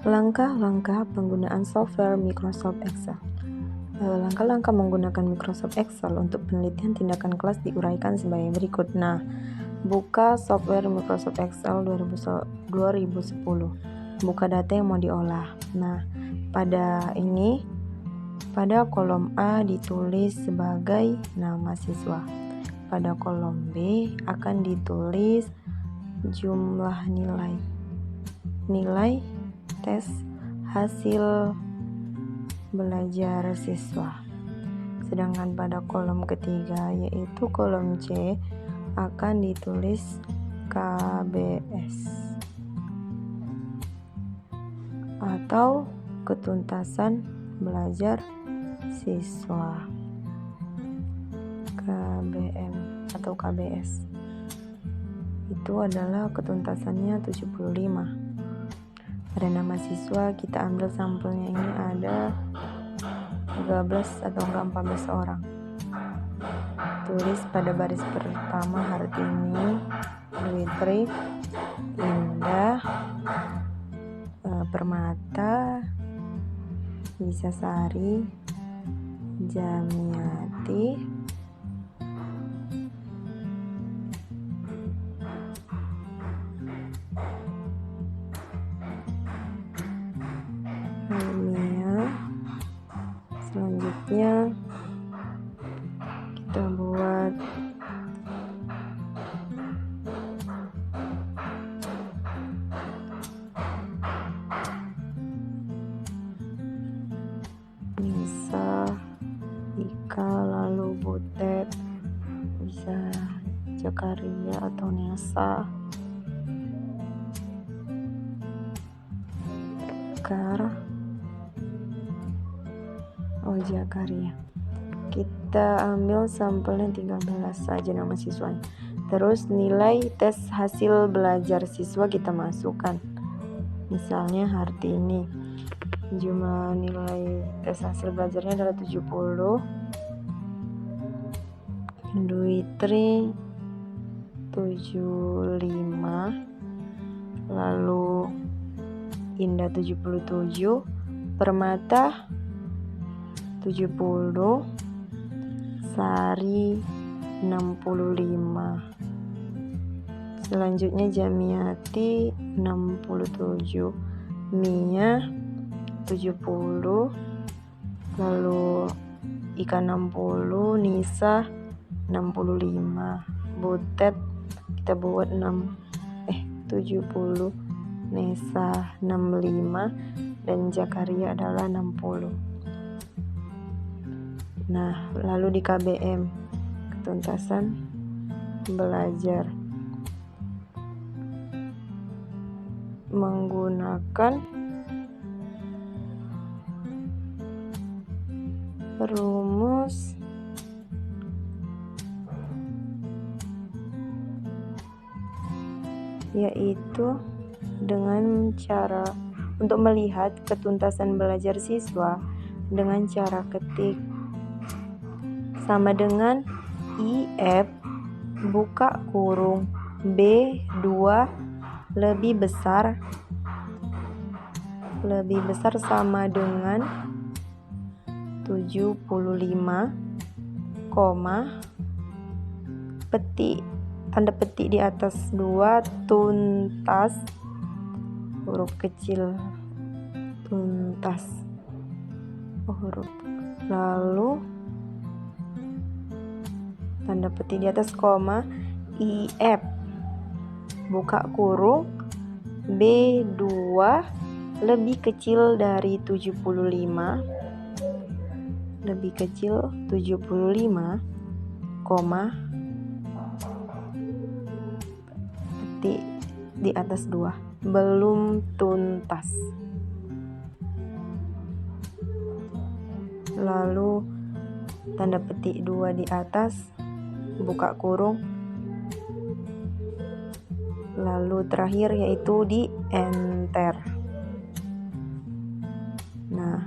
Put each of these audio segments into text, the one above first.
Langkah-langkah penggunaan software Microsoft Excel. Langkah-langkah menggunakan Microsoft Excel untuk penelitian tindakan kelas diuraikan sebagai berikut. Nah, buka software Microsoft Excel 2010. Buka data yang mau diolah. Nah, pada kolom A ditulis sebagai nama siswa. Pada kolom B akan ditulis jumlah nilai tes hasil belajar siswa. Sedangkan pada kolom ketiga, yaitu kolom C, akan ditulis KBS atau ketuntasan belajar siswa. KBM atau KBS itu adalah ketuntasannya 75. Pada nama siswa kita ambil sampelnya, ini ada 13 atau 14 orang. Tulis pada baris pertama Hartini, Dwi-Tri, Indah, Permata, Bisasari, Jamiati, Mia. Selanjutnya kita buat Nisa, Ika, lalu Butet, bisa Jakaria atau Nesa, Jakaria. Kita ambil sampelnya 13 saja nama siswanya. Terus nilai tes hasil belajar siswa kita masukkan. Misalnya Hartini, jumlah nilai tes hasil belajarnya adalah 70. Dwi-Tri 75, lalu Indah 77, Permata 70, Sari 65. Selanjutnya Jamiati 67, Mia 70, lalu Ika 60, Nisa 65, Butet kita buat 70, Nesa 65, dan Jakaria adalah 60. Nah, lalu di KBM, ketuntasan belajar, menggunakan rumus yaitu dengan cara untuk melihat ketuntasan belajar siswa dengan cara ketik sama dengan IF buka kurung B2 lebih besar sama dengan 75, tanda petik di atas 2 tuntas, huruf kecil tuntas, lalu tanda petik di atas koma IF buka kurung B2 lebih kecil dari 75, koma petik di atas 2 belum tuntas. Lalu tanda petik 2 di atas buka kurung, lalu terakhir yaitu di enter. Nah,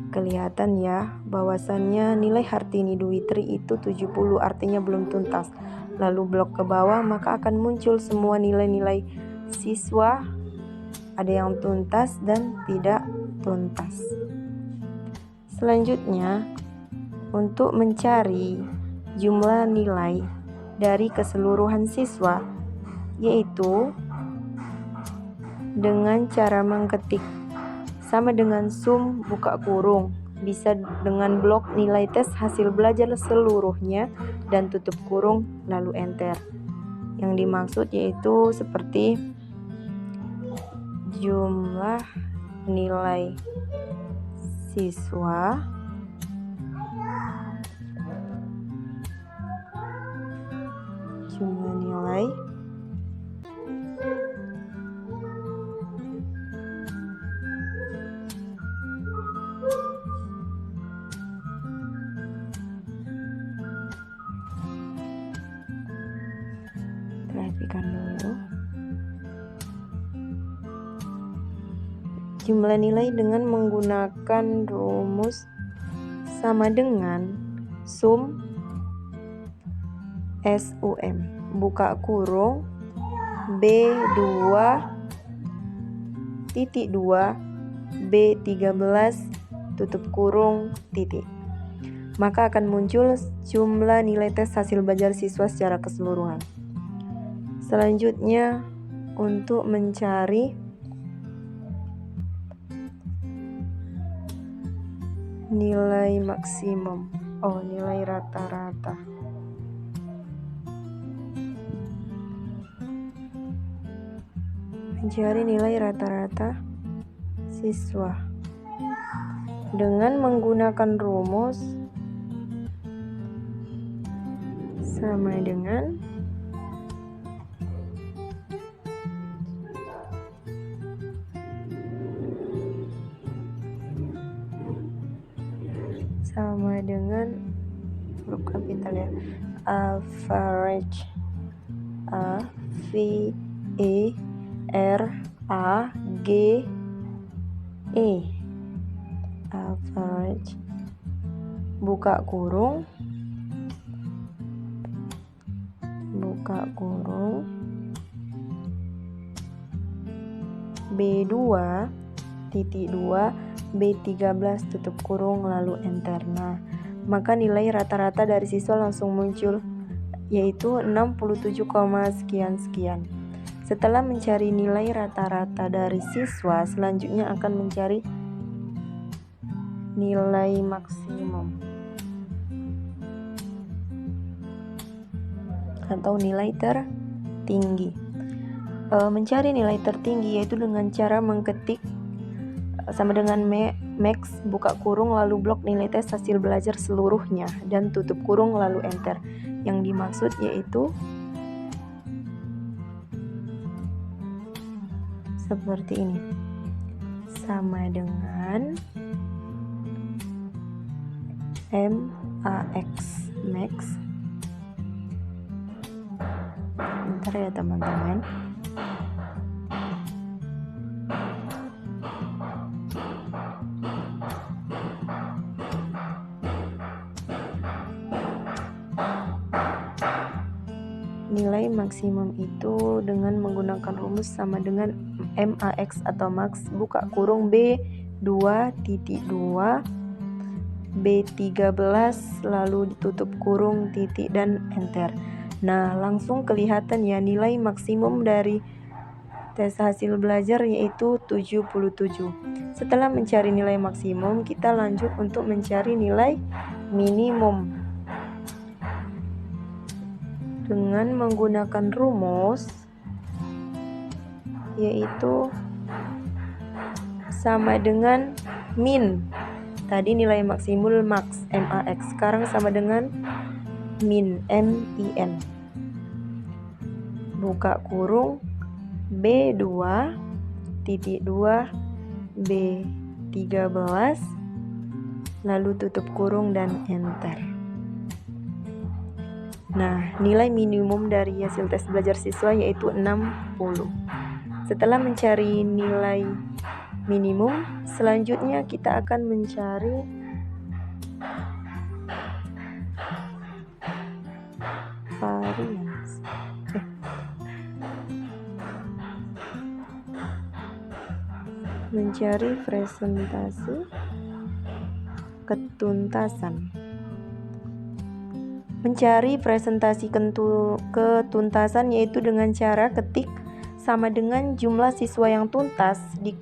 kelihatan ya bahwasannya nilai Hartini Dwi-Tri itu 70, artinya belum tuntas. Lalu blok ke bawah maka akan muncul semua nilai-nilai siswa Ada yang tuntas dan tidak tuntas. Selanjutnya, untuk mencari jumlah nilai dari keseluruhan siswa, yaitu dengan cara mengketik sama dengan sum buka kurung, bisa dengan blok nilai tes hasil belajar seluruhnya dan tutup kurung lalu enter. Yang dimaksud yaitu seperti jumlah nilai siswa perhatikan dulu. Jumlah nilai dengan menggunakan rumus sama dengan sum SUM buka kurung B2 titik 2 B13 tutup kurung titik. Maka akan muncul jumlah nilai tes hasil belajar siswa secara keseluruhan. Selanjutnya, untuk mencari nilai maksimum, nilai rata-rata. Mencari nilai rata-rata siswa dengan menggunakan rumus sama dengan huruf kapital ya, average, A-V-E-R-A-G-E, average buka kurung B2 titik 2 B13 tutup kurung lalu enter. Nah, maka nilai rata-rata dari siswa langsung muncul, yaitu 67, sekian. Setelah mencari nilai rata-rata dari siswa, selanjutnya akan mencari nilai maksimum atau nilai tertinggi. Mencari nilai tertinggi yaitu dengan cara mengketik sama dengan max buka kurung lalu blok nilai tes hasil belajar seluruhnya dan tutup kurung lalu enter. Yang dimaksud yaitu seperti ini, sama dengan max. Bentar ya teman-teman. Nilai maksimum itu dengan menggunakan rumus sama dengan max atau max buka kurung B2 titik 2 B13 lalu ditutup kurung titik dan enter. Nah, langsung kelihatan ya nilai maksimum dari tes hasil belajar yaitu 77. Setelah mencari nilai maksimum, kita lanjut untuk mencari nilai minimum dengan menggunakan rumus yaitu sama dengan min. Tadi nilai maksimum max max, sekarang sama dengan min min buka kurung B2 titik 2 B13 lalu tutup kurung dan enter. Nah, nilai minimum dari hasil tes belajar siswa yaitu 60. Setelah mencari nilai minimum, selanjutnya kita akan mencari varians. Mencari presentasi ketuntasan. Mencari presentasi ketuntasan yaitu dengan cara ketik sama dengan jumlah siswa yang tuntas di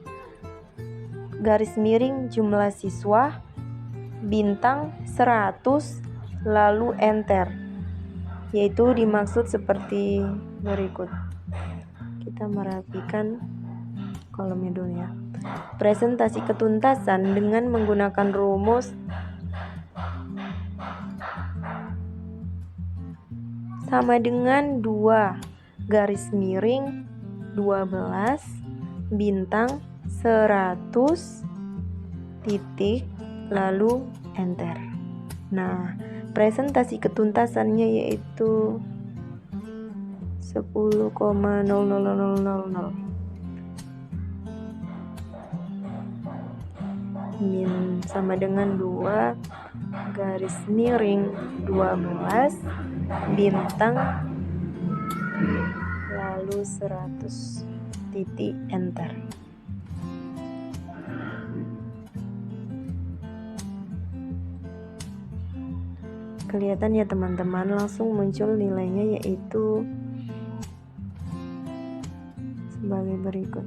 garis miring jumlah siswa bintang 100 lalu enter, yaitu dimaksud seperti berikut. Kita merapikan kolomnya dulu ya. Presentasi ketuntasan dengan menggunakan rumus sama dengan 2 garis miring 12 bintang 100 titik lalu enter. Nah, presentasi ketuntasannya yaitu 10,00000 min sama dengan 2 garis miring 12 bintang lalu 100 titik enter. Kelihatan ya teman-teman, langsung muncul nilainya yaitu sebagai berikut.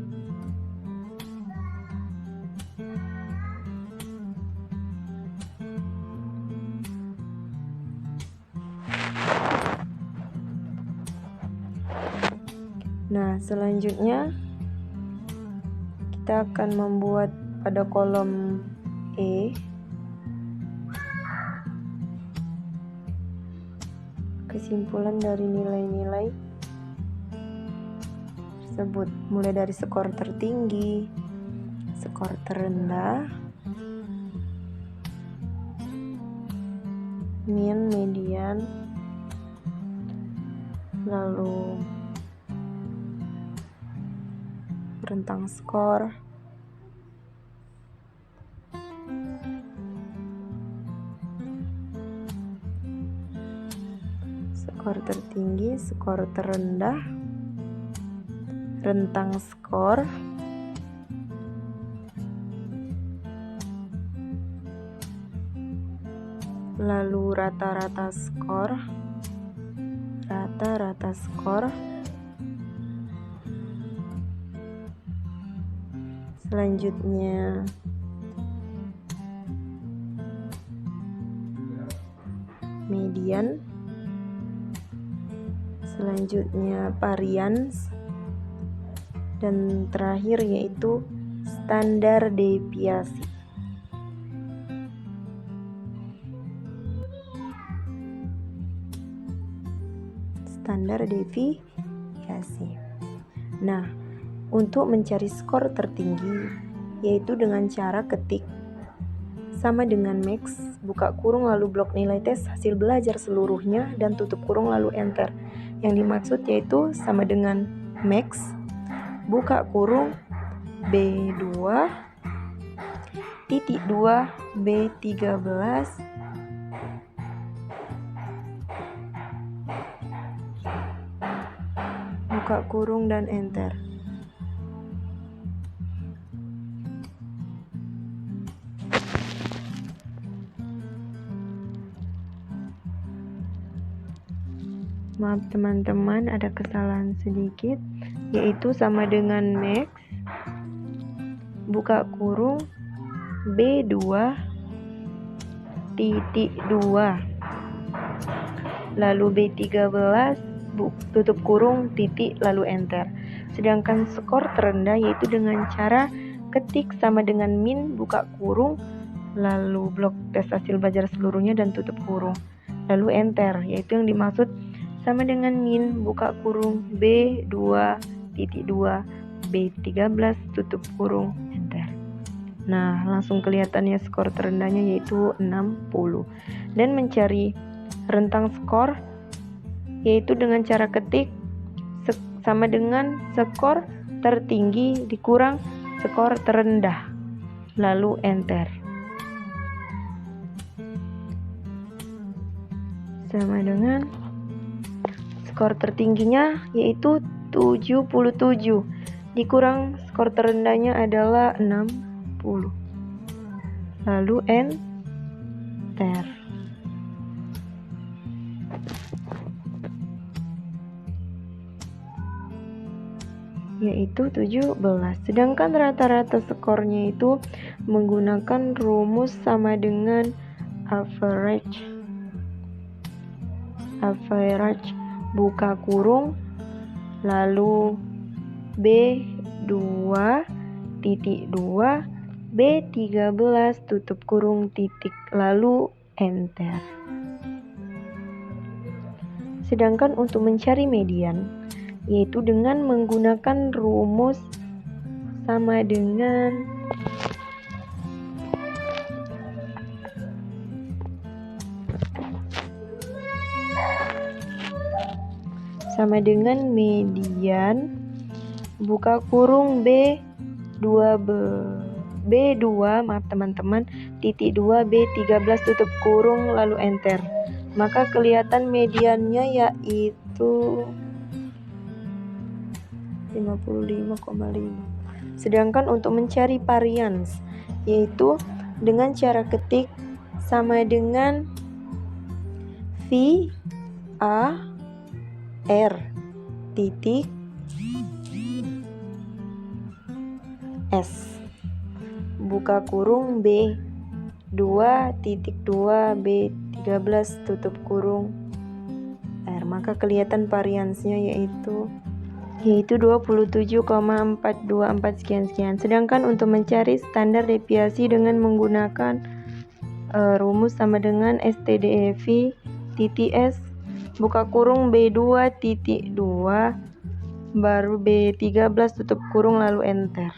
Nah, selanjutnya kita akan membuat pada kolom E kesimpulan dari nilai-nilai tersebut, mulai dari skor tertinggi, skor terendah, min, median, lalu rentang skor, skor tertinggi, skor terendah, rentang skor, lalu rata-rata skor, selanjutnya median, selanjutnya varians, dan terakhir yaitu standar deviasi. Standar deviasi. Nah, untuk mencari skor tertinggi yaitu dengan cara ketik sama dengan max, buka kurung lalu blok nilai tes hasil belajar seluruhnya dan tutup kurung lalu enter. Yang dimaksud yaitu sama dengan max, buka kurung B2 titik 2 B13 buka kurung dan enter. Maaf teman-teman, ada kesalahan sedikit, yaitu sama dengan max, buka kurung B2 titik 2 lalu B13 tutup kurung titik lalu enter. Sedangkan skor terendah yaitu dengan cara ketik sama dengan min, buka kurung lalu blok tes hasil belajar seluruhnya dan tutup kurung lalu enter, yaitu yang dimaksud sama dengan min, buka kurung B2 titik 2 B13 tutup kurung enter. Nah, langsung kelihatannya skor terendahnya yaitu 60. Dan mencari rentang skor yaitu dengan cara ketik sama dengan skor tertinggi dikurang skor terendah lalu enter. Sama dengan skor tertingginya yaitu 77 dikurang skor terendahnya adalah 60. Lalu enter. Yaitu 17. Sedangkan rata-rata skornya itu menggunakan rumus sama dengan average buka kurung lalu B2 titik 2 B13 tutup kurung titik lalu enter. Sedangkan untuk mencari median yaitu dengan menggunakan rumus sama dengan median buka kurung B2 maaf teman-teman titik 2 B13 tutup kurung lalu enter. Maka kelihatan mediannya yaitu 55,5. Sedangkan untuk mencari varians yaitu dengan cara ketik sama dengan V A R titik S buka kurung B2 titik 2 B13 tutup kurung R. Maka kelihatan variansnya yaitu 27,424 sekian. Sedangkan untuk mencari standar deviasi dengan menggunakan rumus sama dengan STDEV titik S buka kurung B2 titik 2 baru B13 tutup kurung lalu enter.